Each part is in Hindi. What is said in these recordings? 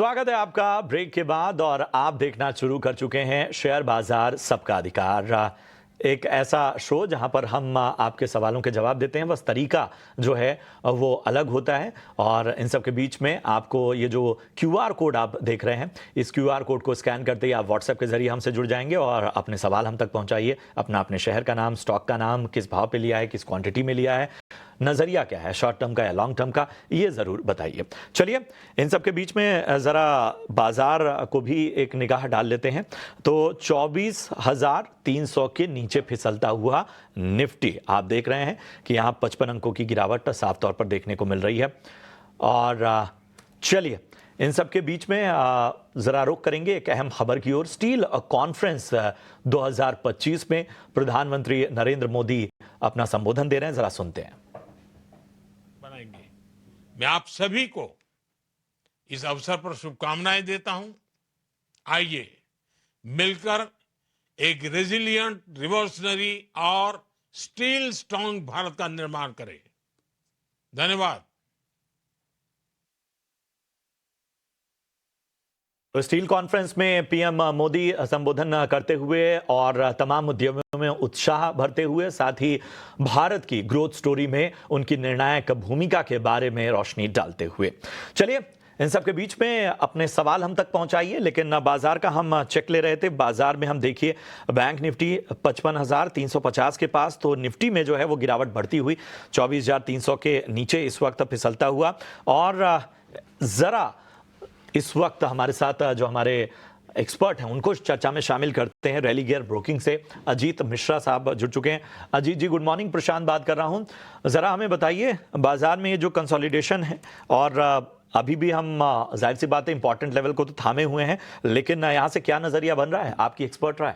स्वागत है आपका ब्रेक के बाद और आप देखना शुरू कर चुके हैं शेयर बाजार सबका अधिकार, एक ऐसा शो जहां पर हम आपके सवालों के जवाब देते हैं। बस तरीका जो है वो अलग होता है और इन सब के बीच में आपको ये जो क्यूआर कोड आप देख रहे हैं, इस क्यूआर कोड को स्कैन करते ही आप व्हाट्सएप के जरिए हमसे जुड़ जाएंगे और अपने सवाल हम तक पहुंचाइए। अपने शहर का नाम, स्टॉक का नाम, किस भाव पे लिया है, किस क्वांटिटी में लिया है, नजरिया क्या है, शॉर्ट टर्म का या लॉन्ग टर्म का, ये जरूर बताइए। चलिए इन सब के बीच में जरा बाजार को भी एक निगाह डाल लेते हैं। तो 24,300 के नीचे फिसलता हुआ निफ्टी आप देख रहे हैं कि यहाँ 55 अंकों की गिरावट साफ तौर पर देखने को मिल रही है। और चलिए इन सब के बीच में जरा रुख करेंगे एक अहम खबर की ओर। स्टील कॉन्फ्रेंस 2025 में प्रधानमंत्री नरेंद्र मोदी अपना संबोधन दे रहे हैं, जरा सुनते हैं। मैं आप सभी को इस अवसर पर शुभकामनाएं देता हूं। आइए मिलकर एक रेजिलिएंट, रिवॉल्यूशनरी और स्टील स्ट्रांग भारत का निर्माण करें। धन्यवाद। तो स्टील कॉन्फ्रेंस में पीएम मोदी संबोधन करते हुए और तमाम उद्यमियों में उत्साह भरते हुए, साथ ही भारत की ग्रोथ स्टोरी में उनकी निर्णायक भूमिका के बारे में रोशनी डालते हुए। चलिए इन सब के बीच में अपने सवाल हम तक पहुंचाइए। लेकिन बाजार का हम चेक ले रहे थे। बाजार में हम देखिए बैंक निफ्टी 55,350 के पास, तो निफ्टी में जो है वो गिरावट बढ़ती हुई 24,300 के नीचे इस वक्त फिसलता हुआ। और जरा इस वक्त हमारे साथ जो हमारे एक्सपर्ट हैं उनको चर्चा में शामिल करते हैं। रैली गियर ब्रोकिंग से अजीत मिश्रा साहब जुड़ चुके हैं। अजीत जी गुड मॉर्निंग, प्रशांत बात कर रहा हूं। जरा हमें बताइए बाजार में ये जो कंसोलिडेशन है, और अभी भी हम जाहिर सी बात है इंपॉर्टेंट लेवल को तो थामे हुए हैं, लेकिन यहां से क्या नजरिया बन रहा है, आपकी एक्सपर्ट राय?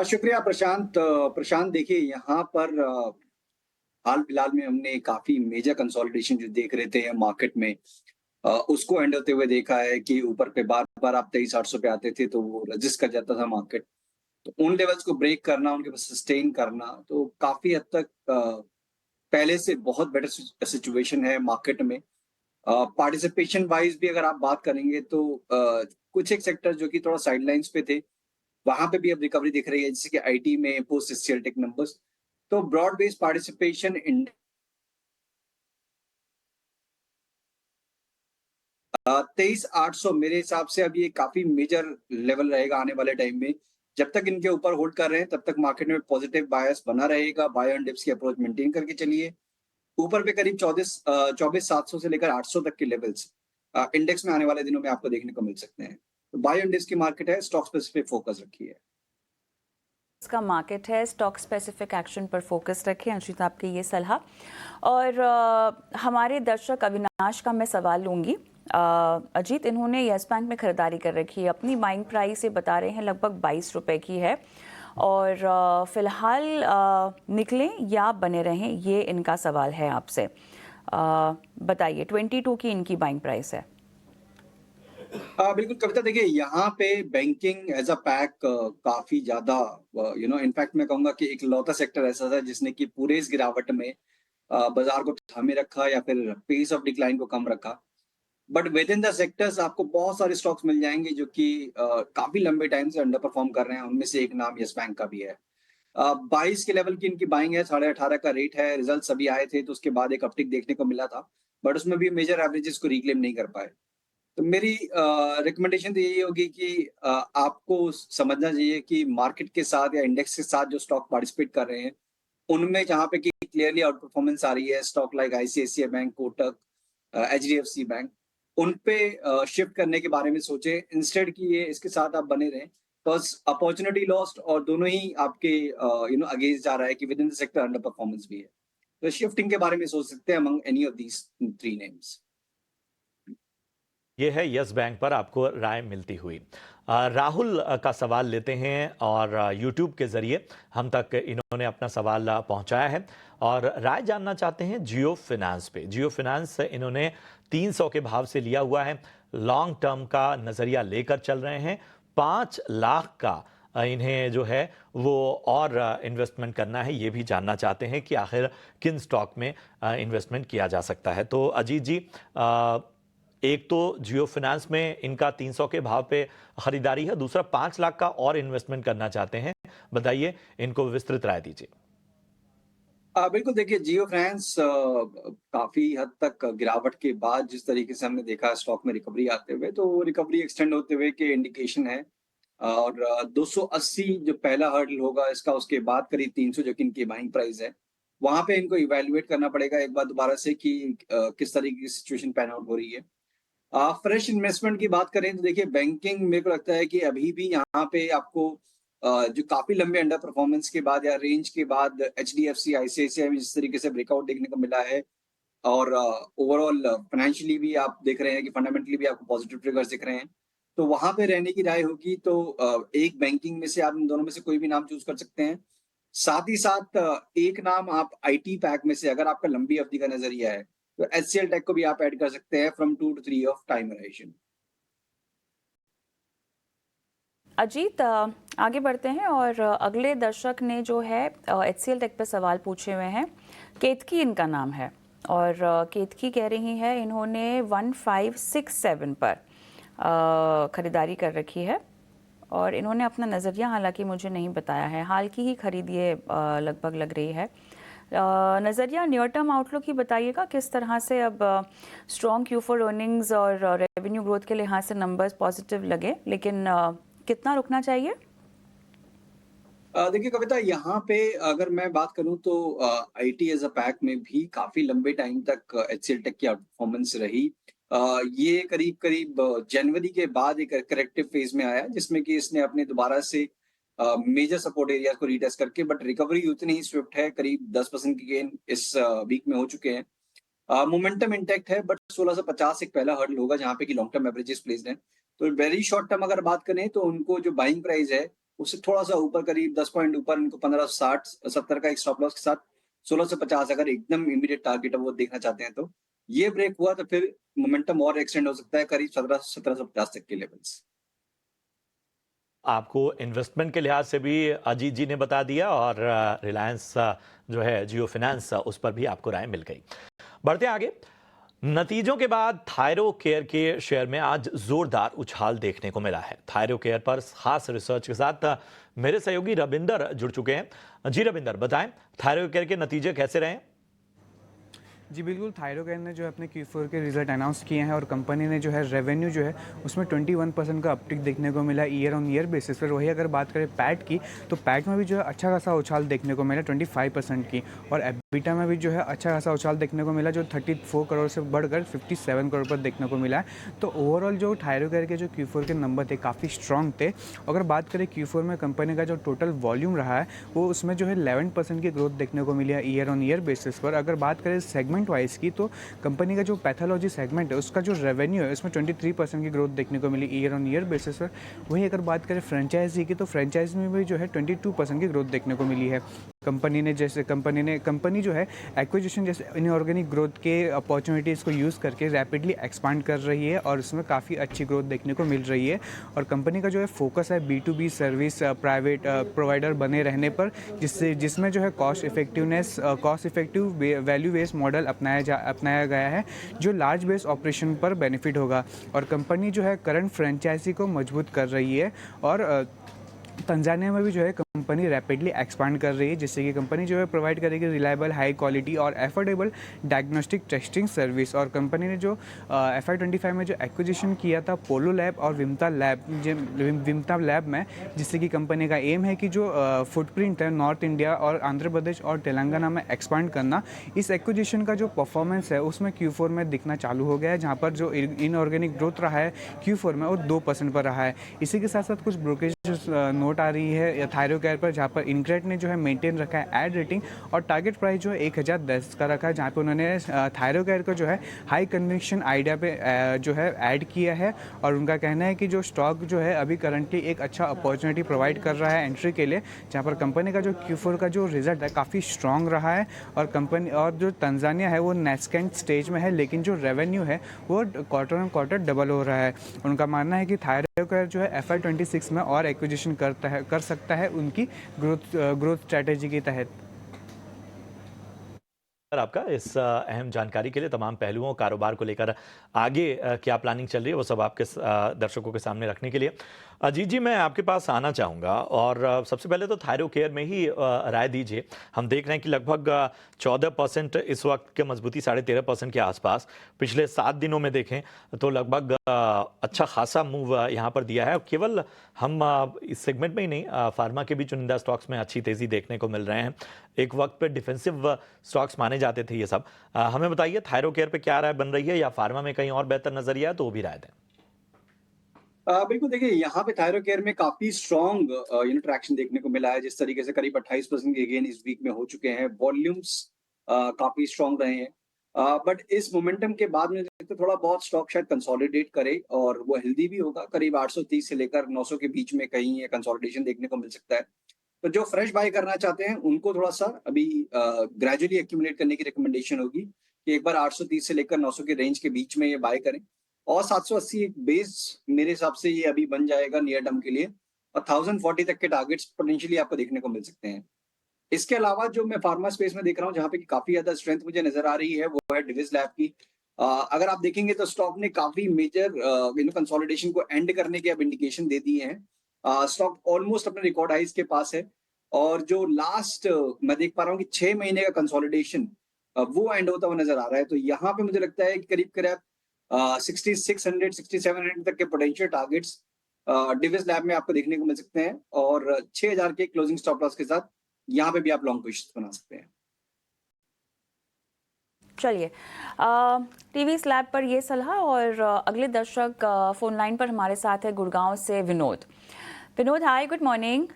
शुक्रिया प्रशांत देखिए यहाँ पर हाल फिलहाल में हमने काफी मेजर कंसोलिडेशन जो देख रहे थे मार्केट में, उसको एंड होते हुए देखा है कि ऊपर पे बार बार आप 23,800 पे आते थे तो वो रजिस्ट कर जाता था मार्केट। तो उन लेवल्स को ब्रेक करना, उनके पास सस्टेन करना, तो काफी हद तक पहले से बहुत बेटर सिचुएशन है मार्केट में। पार्टिसिपेशन वाइज भी अगर आप बात करेंगे तो कुछ एक सेक्टर जो कि थोड़ा साइडलाइंस पे थे, वहां पे भी अब रिकवरी दिख रही है, जैसे कि आईटी में पोस्ट एचसीएल टेक नंबर्स। तो ब्रॉड बेस्ड पार्टिसिपेशन 23,800 मेरे हिसाब से अभी एक काफी मेजर लेवल रहेगा आने वाले टाइम में। जब तक इनके ऊपर होल्ड कर रहे हैं तब तक मार्केट में पॉजिटिव बायस बना रहेगा। बाय ऑन डिप्स की अप्रोच मेंटेन करके चलिए। ऊपर पे करीब 24,700 से लेकर 800 तक के लेवल्स इंडेक्स में आने वाले दिनों में आपको देखने को मिल सकते हैं। तो बाय ऑन डिप्स की मार्केट है, स्टॉक स्पेसिफिक फोकस रखिए। इसका मार्केट है, स्टॉक स्पेसिफिक एक्शन पर फोकस रखें। अंशित आपकी ये सलाह। और हमारे दर्शक अविनाश का मैं सवाल लूँगी। अजीत, इन्होंने येस बैंक में खरीदारी कर रखी है, अपनी बाइंग प्राइस ये बता रहे हैं लगभग 22 रुपये की है, और फिलहाल निकलें या बने रहें, ये इनका सवाल है आपसे। बताइए, 22 की इनकी बाइंग प्राइस है। बिल्कुल कविता, देखिए यहाँ पे बैंकिंग एज अ पैक काफी ज्यादा इनफैक्ट मैं कहूंगा कि एक लौता सेक्टर ऐसा था जिसने कि पूरे इस गिरावट में बाजार को थामे रखा या फिर पेस ऑफ डिक्लाइन को कम रखा। But with in the sectors आपको बहुत सारे स्टॉक्स मिल जाएंगे जो कि काफी लंबे टाइम से अंडर परफॉर्म कर रहे हैं। उनमें से एक नाम यस बैंक का भी है। 22 के लेवल की इनकी बाइंग है, 18.5 का रेट है। रिजल्ट्स अभी आए थे तो उसके बाद एक अपटिक देखने को मिला था, बट उसमें भी मेजर एवरेजेस को रिक्लेम नहीं कर पाए। तो मेरी रिकमेंडेशन तो यही होगी कि आपको समझना चाहिए कि मार्केट के साथ या इंडेक्स के साथ जो स्टॉक पार्टिसिपेट कर रहे हैं उनमें जहाँ पे कि क्लियरली आउट परफॉर्मेंस आ रही है, stock like ICICI bank, Kotak, HDFC bank, उन पे शिफ्ट करने के बारे में सोचे इंस्टेड कि ये इसके साथ आप बने रहें। बस अपॉर्चुनिटी लॉस्ट और दोनों ही आपके अगेंस्ट जा रहा है कि with in the sector under performance भी है। तो शिफ्टिंग के बारे में सोच सकते हैं among any of these 3 names. ये है यस बैंक पर आपको राय मिलती हुई। राहुल का सवाल लेते हैं और यूट्यूब के जरिए हम तक इन्होंने अपना सवाल पहुंचाया है और राय जानना चाहते हैं जियो फिनांस पे। जियो फिनांस इन्होंने 300 के भाव से लिया हुआ है, लॉन्ग टर्म का नजरिया लेकर चल रहे हैं। 5 लाख का इन्हें जो है वो और इन्वेस्टमेंट करना है, ये भी जानना चाहते हैं कि आखिर किन स्टॉक में इन्वेस्टमेंट किया जा सकता है। तो अजीत जी, एक तो जियो फाइनेंस में इनका 300 के भाव पे खरीदारी है, दूसरा 5 लाख का और इन्वेस्टमेंट करना चाहते हैं। बताइए, इनको विस्तृत राय दीजिए। बिल्कुल देखिए, जियो फाइनेंस काफ़ी हद तक गिरावट के बाद जिस तरीके से हमने देखा स्टॉक में रिकवरी आते हुए, तो वो रिकवरी एक्सटेंड होते हुए के इंडिकेशन है। और 280 जो पहला हर्डल होगा इसका, उसके बाद करीब 300 जो कि इनकी बाइंग प्राइस है, वहाँ पे इनको इवैल्यूएट करना पड़ेगा एक बार दोबारा से कि किस तरीके की सिचुएशन पैन आउट हो रही है। फ्रेश इन्वेस्टमेंट की बात करें तो देखिए, बैंकिंग मेरे को लगता है कि अभी भी यहाँ पे आपको जो काफ़ी लंबे अंडर परफॉर्मेंस के बाद या रेंज के बाद एचडीएफसी, आईसीआईसीआई में जिस तरीके से ब्रेकआउट देखने को मिला है, और ओवरऑल फाइनेंशियली भी आप देख रहे हैं कि फंडामेंटली भी आपको पॉजिटिव ट्रिगर्स दिख रहे हैं। तो वहाँ पे रहने की राय होगी, तो एक बैंकिंग में से आप इन दोनों में से कोई भी नाम चूज़ कर सकते हैं। साथ ही साथ एक नाम आप आईटी पैक में से, अगर आपका लंबी अवधि का नज़रिया है, तो एचसीएल टेक को भी आप ऐड कर सकते हैं from 2 to 3 year of time horizon. Ajit, आगे बढ़ते हैं और अगले दर्शक ने जो है एचसीएल टेक पे सवाल पूछे हुए हैं। केतकी इनका नाम है और केतकी कह रही है इन्होंने 1567 पर खरीदारी कर रखी है और इन्होंने अपना नज़रिया हालांकि मुझे नहीं बताया है। हाल की ही खरीद ये लगभग लग रही है। नज़रिया नियर टर्म आउटलुक ही बताइएगा, किस तरह से अब स्ट्रॉन्ग Q4 अर्निंग्स और रेवेन्यू ग्रोथ के लिहाज से नंबर्स पॉजिटिव लगे, लेकिन कितना रुकना चाहिए? देखिए कविता, यहाँ पे अगर मैं बात करूँ तो आईटी एज अ पैक में भी काफ़ी लंबे टाइम तक एचसीएल टेक की आउट परफॉर्मेंस रही। ये करीब करीब जनवरी के बाद एक करेक्टिव फेज में आया, जिसमें कि इसने अपने दोबारा से मेजर सपोर्ट एरिया को रीटेस्ट करके, बट रिकवरी उतनी ही स्विफ्ट है, करीब 10% की गेन इस वीक में हो चुके हैं। मोमेंटम इंटैक्ट है, बट 1650 एक पहला हर्डल होगा जहाँ पे कि लॉन्ग टर्म एवरेजेस प्लेस्ड हैं। तो वेरी शॉर्ट टर्म अगर बात करें तो उनको जो बाइंग प्राइस है उससे थोड़ा सा ऊपर, करीब 10 पॉइंट ऊपर, इनको 1560-70 का एक स्टॉप लॉस के साथ 1650 अगर एकदम इमीडिएट टारगेट है वो देखना चाहते हैं, तो ये ब्रेक हुआ तो फिर मोमेंटम और एक्सटेंड हो सकता है करीब 1750 तक के लेवल्स। आपको इन्वेस्टमेंट के लिहाज से भी अजीत जी ने बता दिया और रिलायंस जो है जियो फाइनेंस, उस पर भी आपको राय मिल गई। बढ़ते आगे। नतीजों के बाद थायरो केयर के शेयर में आज जोरदार उछाल देखने को मिला है। थायरो केयर पर खास रिसर्च के साथ मेरे सहयोगी रविंदर जुड़ चुके हैं। जी रविंदर, बताएं थायरो केयर के नतीजे कैसे रहे? जी बिल्कुल, थायरो केयर ने जो है अपने Q4 के रिजल्ट अनाउंस किए हैं और कंपनी ने जो है रेवेन्यू जो है उसमें 21% का अपटिक देखने को मिला ईयर ऑन ईयर बेसिस पर। वही अगर बात करें पैट की, तो पैट में भी जो है अच्छा खासा उछाल देखने को मिला 25% की, और एबिटा में भी जो है अच्छा खासा उछाल देखने को मिला जो 34 करोड़ से बढ़कर 57 करोड़ पर देखने को मिला है। तो ओवरऑल जो थायरो केयर के जो Q4 के नंबर थे काफ़ी स्ट्रॉन्ग थे। अगर बात करें Q4 में कंपनी का जो टोटल वॉल्यूम रहा है वो उसमें जो है 11% की ग्रोथ देखने को मिली है ईयर ऑन ईयर बेसिस पर। अगर बात करें सेगमेंट वाइज की, तो कंपनी का जो पैथोलॉजी सेगमेंट है उसका जो रेवेन्यू है उसमें 23% की ग्रोथ देखने को मिली ईयर ऑन ईयर बेसिस पर। वहीं अगर बात करें फ्रेंचाइजी की, तो फ्रेंचाइजी में भी जो है 22% की ग्रोथ देखने को मिली है। कंपनी जो है एक्विजिशन जैसे इनऑर्गेनिक ग्रोथ के अपॉर्चुनिटीज़ को यूज़ करके रैपिडली एक्सपांड कर रही है और उसमें काफ़ी अच्छी ग्रोथ देखने को मिल रही है। और कंपनी का जो है फोकस है B2B सर्विस प्राइवेट प्रोवाइडर बने रहने पर, जिसमें जो है cost effective value based model अपनाया गया है जो लार्ज बेस ऑपरेशन पर बेनिफिट होगा। और कंपनी जो है करंट फ्रेंचाइजी को मजबूत कर रही है और तंजानिया में भी जो है कंपनी रैपिडली एक्सपांड कर रही है, जिससे कि कंपनी जो है प्रोवाइड करेगी रिलायबल, हाई क्वालिटी और एफोर्डेबल डायग्नोस्टिक टेस्टिंग सर्विस। और कंपनी ने जो FY25 में जो एक्विजिशन किया था पोलो लैब और विमता लैब में, जिससे कि कंपनी का एम है कि जो फुटप्रिंट है नॉर्थ इंडिया और आंध्र प्रदेश और तेलंगाना में एक्सपांड करना। इस एक्विजिशन का जो परफॉर्मेंस है उसमें Q4 में दिखना चालू हो गया है, जहाँ पर जो इनऑर्गेनिक ग्रोथ रहा है Q4 में वो 2% पर रहा है। इसी के साथ साथ कुछ ब्रोकेज नोट आ रही है थायरो केयर पर, जहाँ पर इनक्रेड ने जो है मेंटेन रखा है एड रेटिंग और टारगेट प्राइस जो है 1010 का रखा है, जहाँ पे उन्होंने थायरो केयर को जो है हाई कन्विक्शन आइडिया पे जो है ऐड किया है। और उनका कहना है कि जो स्टॉक जो है अभी करंटली एक अच्छा अपॉर्चुनिटी प्रोवाइड कर रहा है एंट्री के लिए, जहाँ पर कंपनी का जो Q4 का जो रिजल्ट है काफ़ी स्ट्रॉन्ग रहा है। और कंपनी और जो तंजानिया है वो नेस्केंट स्टेज में है, लेकिन जो रेवेन्यू है वो क्वार्टर ऑन क्वार्टर डबल हो रहा है। उनका मानना है कि थायरो केयर जो है FY26 में और एक्विजिशन कर सकता है उनकी ग्रोथ स्ट्रैटेजी के तहत। आपका इस अहम जानकारी के लिए। तमाम पहलुओं कारोबार को लेकर आगे क्या प्लानिंग चल रही है वो सब आपके दर्शकों के सामने रखने के लिए अजीत जी मैं आपके पास आना चाहूँगा। और सबसे पहले तो थायरोकेयर में ही राय दीजिए। हम देख रहे हैं कि लगभग 14% इस वक्त के मजबूती 13.5% के आसपास। पिछले 7 दिनों में देखें तो लगभग अच्छा खासा मूव यहाँ पर दिया है। केवल हम इस सेगमेंट में ही नहीं, फार्मा के भी चुनिंदा स्टॉक्स में अच्छी तेज़ी देखने को मिल रहे हैं। एक वक्त पे डिफेंसिव स्टॉक्स माने जाते थे ये सब। हमें बताइए थायरोकेयर पे क्या राय बन रही है, या फार्मा में कहीं और बेहतर नजरिया है तो वो भी राय दें। बिल्कुल देखिए, यहाँ पे थायरोकेयर में काफी स्ट्रॉन्ग ट्रैक्शन देखने को मिला है। जिस तरीके से करीब 28% के गेन इस वीक में हो चुके हैं। वॉल्यूम्स काफी स्ट्रॉन्ग रहे हैं। बट इस मोमेंटम के बाद में देखते थोड़ा बहुत स्टॉक शायद कंसोलिडेट करे और वो हेल्दी भी होगा। करीब 830 से लेकर 900 के बीच में कहीं ये कंसोलिडेशन देखने को मिल सकता है। तो जो फ्रेश बाय करना चाहते हैं उनको थोड़ा सा अभी ग्रेजुअली एक्यूमुलेट करने की रिकमेंडेशन होगी कि एक बार 830 से लेकर 900 के रेंज के बीच में ये बाय करें। और 780 एक बेस मेरे हिसाब से ये अभी बन जाएगा नियर टर्म के लिए। और 1040 तक के टारगेट्स पोटेंशियली आपको देखने को मिल सकते हैं। इसके अलावा जो मैं फार्मा स्पेस में देख रहा हूँ जहाँ पे कि काफी ज्यादा स्ट्रेंथ मुझे नजर आ रही है वो है डिविस लैब की। अगर आप देखेंगे तो स्टॉक ने काफी मेजर कंसोलिडेशन को एंड करने के अब इंडिकेशन दे दिए हैं। स्टॉक ऑलमोस्ट अपने रिकॉर्ड हाइज के पास है। और जो लास्ट मैं देख पा रहा हूँ कि 6 महीने का कंसोलिडेशन वो एंड होता हुआ नजर आ रहा है। तो यहाँ पे मुझे लगता है कि करीब करीब 6600 6700 तक के पोटेंशियल टारगेट्स डिविस लैब में आपको देखने को मिल सकते हैं। और 6000 के क्लोजिंग स्टॉप लॉस के साथ यहाँ पे भी आप लॉन्ग पोजीशन बना सकते हैं। चलिए, टीवी स्लैब पर ये सलाह। और अगले दर्शक फोन लाइन पर हमारे साथ है गुड़गांव से विनोद। विनोद हाय, गुड मॉर्निंग।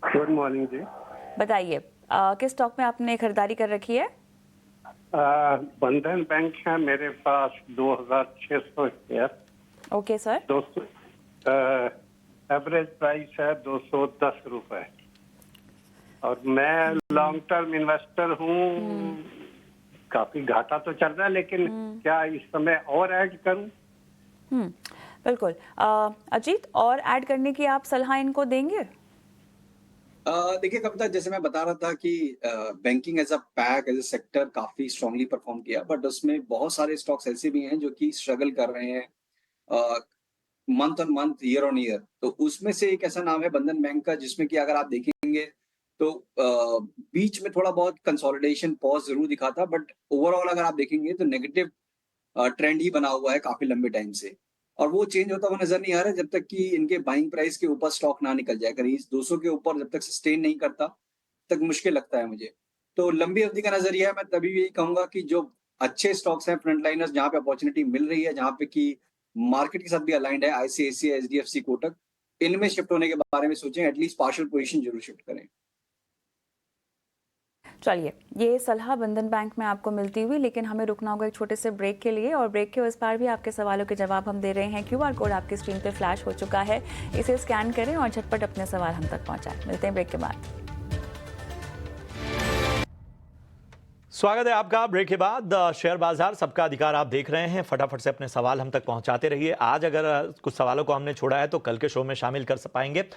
गुड मॉर्निंग जी। बताइए किस स्टॉक में आपने खरीदारी कर रखी है? बंधन बैंक है मेरे पास 2600 share. Okay sir. Average price है 210 रुपए। और मैं लॉन्ग टर्म इन्वेस्टर हूँ। काफी घाटा तो चल रहा है लेकिन क्या इस समय और ऐड करूँ? बिल्कुल। अजीत, और ऐड करने की आप सलाह इनको देंगे? देखिए कविता, जैसे मैं बता रहा था कि banking as a pack as a sector काफी स्ट्रांगली परफॉर्म किया। बट उसमें बहुत सारे स्टॉक्स ऐसे भी हैं जो कि स्ट्रगल कर रहे हैं month on month, year on year. तो उसमें से एक ऐसा नाम है बंधन बैंक का, जिसमें कि अगर आप देखेंगे तो बीच में थोड़ा बहुत कंसोलिडेशन पॉज जरूर दिखा था। बट ओवरऑल अगर आप देखेंगे तो नेगेटिव ट्रेंड ही बना हुआ है काफी लंबे टाइम से। और वो चेंज होता हुआ नजर नहीं आ रहा है जब तक कि इनके बाइंग प्राइस के ऊपर स्टॉक ना निकल जाए। करीब 200 के ऊपर जब तक सस्टेन नहीं करता तक मुश्किल लगता है मुझे। तो लंबी अवधि का नजरिया है। मैं तभी यही कहूंगा कि जो अच्छे स्टॉक्स हैं, फ्रंटलाइनर्स, जहां पे अपॉर्चुनिटी मिल रही है, जहां पे कि मार्केट के साथ भी अलाइंड है, आईसीआईसीआई, एचडीएफसी, कोटक, इनमें शिफ्ट होने के बारे में सोचें। एटलीस्ट पार्शियल पोजीशन जरूर शिफ्ट करें। चलिए, ये सलाह बंधन बैंक में आपको मिलती हुई, लेकिन हमें रुकना होगा एक छोटे से ब्रेक के लिए। और ब्रेक के उस पार भी आपके सवालों के जवाब हम दे रहे हैं। क्यूआर कोड आपकी स्क्रीन पे फ्लैश हो चुका है, इसे स्कैन करें और झटपट अपने सवाल हम तक पहुंचाएं। मिलते हैं ब्रेक के बाद। स्वागत है आपका ब्रेक के बाद। शेयर बाजार सबका अधिकार आप देख रहे हैं। फटाफट से अपने सवाल हम तक पहुंचाते रहिए। आज अगर कुछ सवालों को हमने छोड़ा है तो कल के शो में शामिल कर पाएंगे।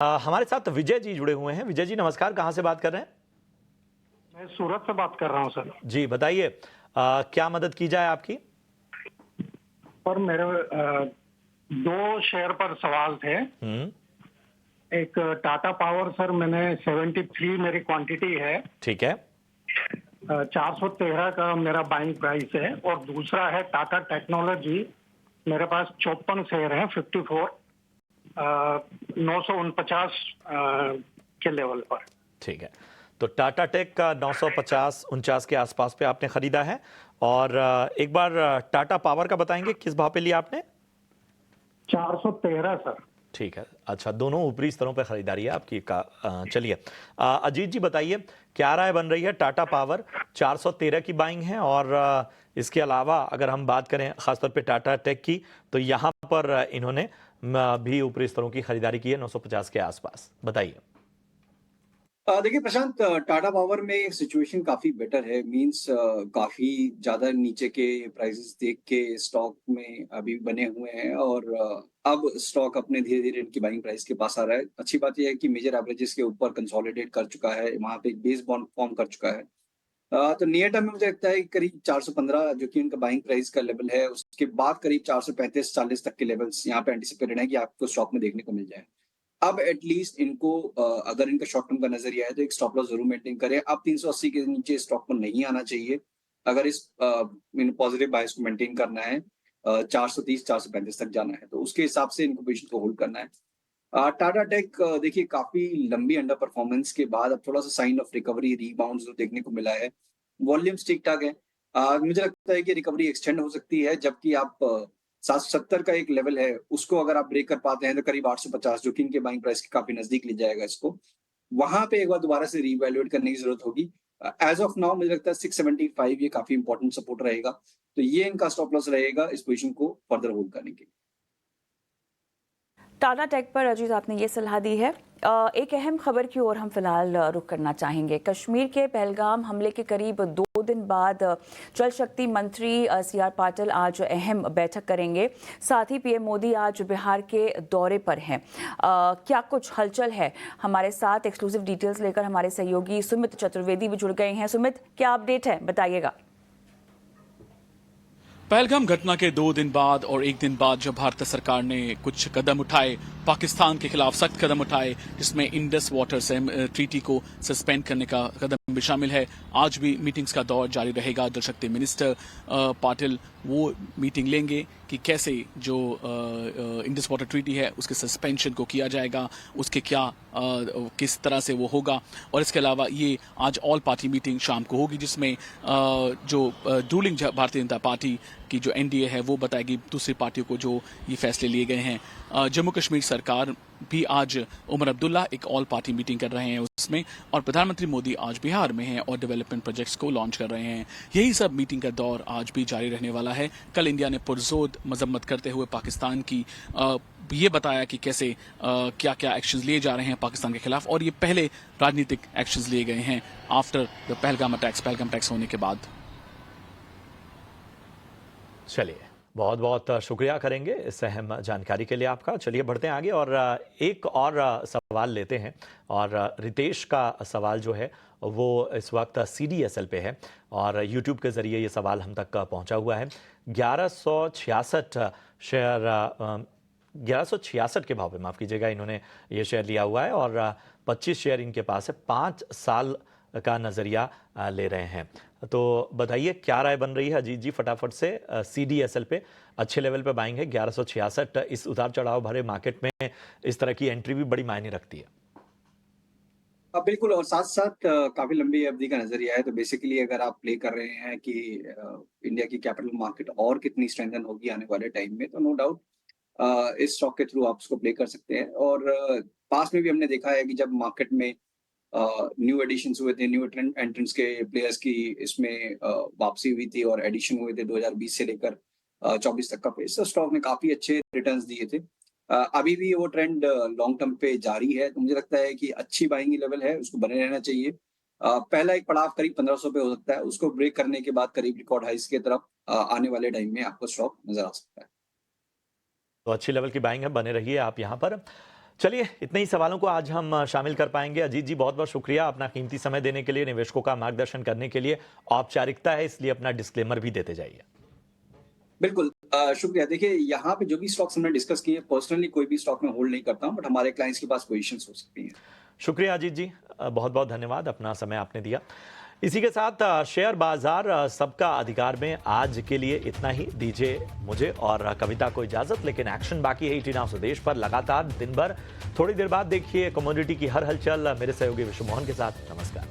हमारे साथ विजय जी जुड़े हुए हैं। विजय जी नमस्कार, कहां से बात कर रहे हैं? मैं सूरत से बात कर रहा हूँ सर। जी बताइए, क्या मदद की जाए आपकी? पर मेरे 2 शेयर पर सवाल थे। एक टाटा पावर सर, मैंने 73 मेरी क्वांटिटी है। ठीक है। 413 का मेरा बाइंग प्राइस है। और दूसरा है टाटा टेक्नोलॉजी, मेरे पास 54 शेयर हैं 54, 949 के लेवल पर। ठीक है, तो टाटा टेक का 950-49 के आसपास पे आपने खरीदा है। और एक बार टाटा पावर का बताएंगे, किस भाव पे लिया आपने? 413 सर। ठीक है, अच्छा, दोनों ऊपरी स्तरों पे खरीदारी है आपकी का। चलिए अजीत जी बताइए, क्या राय बन रही है? टाटा पावर 413 की बाइंग है, और इसके अलावा अगर हम बात करें खासतौर पे टाटा टेक की, तो यहाँ पर इन्होंने भी ऊपरी स्तरों की खरीदारी की है 950 के आसपास। बताइए। देखिए प्रशांत, टाटा पावर में सिचुएशन काफी बेटर है। मींस काफी ज्यादा नीचे के प्राइसेस देख के स्टॉक में अभी बने हुए हैं। और अब स्टॉक अपने धीरे धीरे इनकी बाइंग प्राइस के पास आ रहा है। अच्छी बात यह है कि मेजर एवरेजेस के ऊपर कंसोलिडेट कर चुका है, वहां पे एक बेस बॉन्ड फॉर्म कर चुका है। तो नियर टर्म में मुझे लगता है कि करीब 415 जो कि उनका बाइंग प्राइस का लेवल है, उसके बाद करीब 435-40 तक के लेवल्स यहाँ पे एंटिसिपेटेड है कि आपको स्टॉक में देखने को मिल जाए। अब एटलीस्ट इनको अगर इनका शॉर्ट टर्म का नजरिया है तो एक स्टॉप लॉस जरूर मेंटेन करें। अब 380 के नीचे स्टॉक को नहीं आना चाहिए अगर इस पॉजिटिव बायस को मेंटेन करना है। 430-435 तक जाना है तो उसके हिसाब से इनको पोजीशन को होल्ड करना है। टाटा टेक देखिए काफी लंबी अंडर परफॉर्मेंस के बाद अब थोड़ा सा साइन ऑफ रिकवरी रिबाउंड जो देखने को मिला है। वॉल्यूम्स ठीक ठाक है। मुझे लगता है कि रिकवरी एक्सटेंड हो सकती है, जबकि आप 770 का एक लेवल है उसको अगर आप ब्रेक कर पाते हैं तो करीब 850 जो कि इनके बाइंग प्राइस के काफी नजदीक ले जाएगा इसको। वहां पे एक बार दोबारा से रीवैल्यूएट करने की जरूरत होगी। एज ऑफ नाउ मुझे लगता है 675 ये काफी इंपॉर्टेंट सपोर्ट रहेगा, तो ये इनका स्टॉप लॉस रहेगा इस पोजीशन को फर्दर होल्ड करने के लिए। टाटा टेक पर अजीत आपने ये सलाह दी है। एक अहम खबर की ओर हम फिलहाल रुख करना चाहेंगे। कश्मीर के पहलगाम हमले के करीब 2 दिन बाद जल शक्ति मंत्री CR पाटिल आज अहम बैठक करेंगे। साथ ही PM मोदी आज बिहार के दौरे पर हैं। क्या कुछ हलचल है? हमारे साथ एक्सक्लूसिव डिटेल्स लेकर हमारे सहयोगी सुमित चतुर्वेदी भी जुड़ गए हैं। सुमित, क्या अपडेट है, बताइएगा। पहलगाम घटना के 2 दिन बाद और 1 दिन बाद जब भारत सरकार ने कुछ कदम उठाए, पाकिस्तान के खिलाफ सख्त कदम उठाए, जिसमें इंडस वाटर ट्रीटी को सस्पेंड करने का कदम भी शामिल है। आज भी मीटिंग्स का दौर जारी रहेगा। जल शक्ति मिनिस्टर पाटिल वो मीटिंग लेंगे कि कैसे जो इंडस वाटर ट्रीटी है उसके सस्पेंशन को किया जाएगा, उसके क्या किस तरह से वो होगा। और इसके अलावा ये आज ऑल पार्टी मीटिंग शाम को होगी, जिसमें जो रूलिंग भारतीय जनता पार्टी की जो NDA है वो बताएगी दूसरी पार्टियों को जो ये फैसले लिए गए हैं। जम्मू कश्मीर सरकार भी आज उमर अब्दुल्ला एक ऑल पार्टी मीटिंग कर रहे हैं उसमें, और प्रधानमंत्री मोदी आज बिहार में हैं और डेवलपमेंट प्रोजेक्ट्स को लॉन्च कर रहे हैं। यही सब मीटिंग का दौर आज भी जारी रहने वाला है। कल इंडिया ने पुरजोर मजम्मत करते हुए पाकिस्तान की ये बताया कि कैसे क्या क्या एक्शंस लिए जा रहे हैं पाकिस्तान के खिलाफ, और ये पहले राजनीतिक एक्शंस लिए गए हैं आफ्टर द पहलगाम अटैक्स होने के बाद। चलिए, बहुत बहुत शुक्रिया करेंगे इस अहम जानकारी के लिए आपका। चलिए बढ़ते हैं आगे और एक और सवाल लेते हैं। और रितेश का सवाल जो है वो इस वक्त CDSL पे है और YouTube के ज़रिए ये सवाल हम तक पहुंचा हुआ है। 1166 शेयर 1166 के भाव पे, माफ़ कीजिएगा, इन्होंने ये शेयर लिया हुआ है और 25 शेयर इनके पास है। 5 साल का नज़रिया ले रहे हैं। तो बताइए क्या राय बन रही है अजीत जी फटाफट से। CDSL पे अच्छे लेवल पे बाइंग है 1166। इस उतार चढ़ाव भरे मार्केट में इस तरह की एंट्री भी बड़ी मायने रखती है। बिल्कुल, और साथ साथ काफी लंबी अवधि का नजरिया है। तो बेसिकली अगर आप प्ले कर रहे हैं कि इंडिया की कैपिटल मार्केट और कितनी स्ट्रेंथन होगी आने वाले टाइम में, तो नो डाउट इस स्टॉक के थ्रू आप उसको प्ले कर सकते हैं। और पास में भी हमने देखा है कि जब मार्केट में न्यू एडिशंस हुए थे, न्यू एंट्रेंट्स के प्लेयर्स की इसमें वापसी हुई थी और एडिशन हुए थे 2020 से लेकर 24 तक का पेस, स्टॉक ने काफी अच्छे रिटर्न्स दिए थे। अभी भी वो ट्रेंड लॉन्ग टर्म पे जारी है, तो मुझे लगता है कि अच्छी बाइंग लेवल है, उसको बने रहना चाहिए। पहला एक पड़ाव करीब 1500 पे हो सकता है, उसको ब्रेक करने के बाद करीब रिकॉर्ड हाइस की तरफ आने वाले टाइम में आपको स्टॉक नजर आ सकता है। तो अच्छी लेवल की बाइंग है, बने रहिए आप यहाँ पर। चलिए, इतने ही सवालों को आज हम शामिल कर पाएंगे। अजीत जी बहुत बहुत शुक्रिया अपना कीमती समय देने के लिए, निवेशकों का मार्गदर्शन करने के लिए। औपचारिकता है इसलिए अपना डिस्क्लेमर भी देते जाइए। बिल्कुल, शुक्रिया। देखिए, यहाँ पे जो भी स्टॉक्स हमने डिस्कस किए, पर्सनली कोई भी स्टॉक में होल्ड नहीं करता हूँ, बट हमारे क्लाइंट्स के पास पोजीशंस हो सकती हैं। शुक्रिया अजीत जी, बहुत बहुत धन्यवाद, अपना समय आपने दिया। इसी के साथ शेयर बाजार सबका अधिकार में आज के लिए इतना ही। दीजिए मुझे और कविता को इजाजत, लेकिन एक्शन बाकी है 18 स्वदेश पर लगातार दिन भर। थोड़ी देर बाद देखिए कमोडिटी की हर हलचल मेरे सहयोगी विश्व मोहन के साथ। नमस्कार।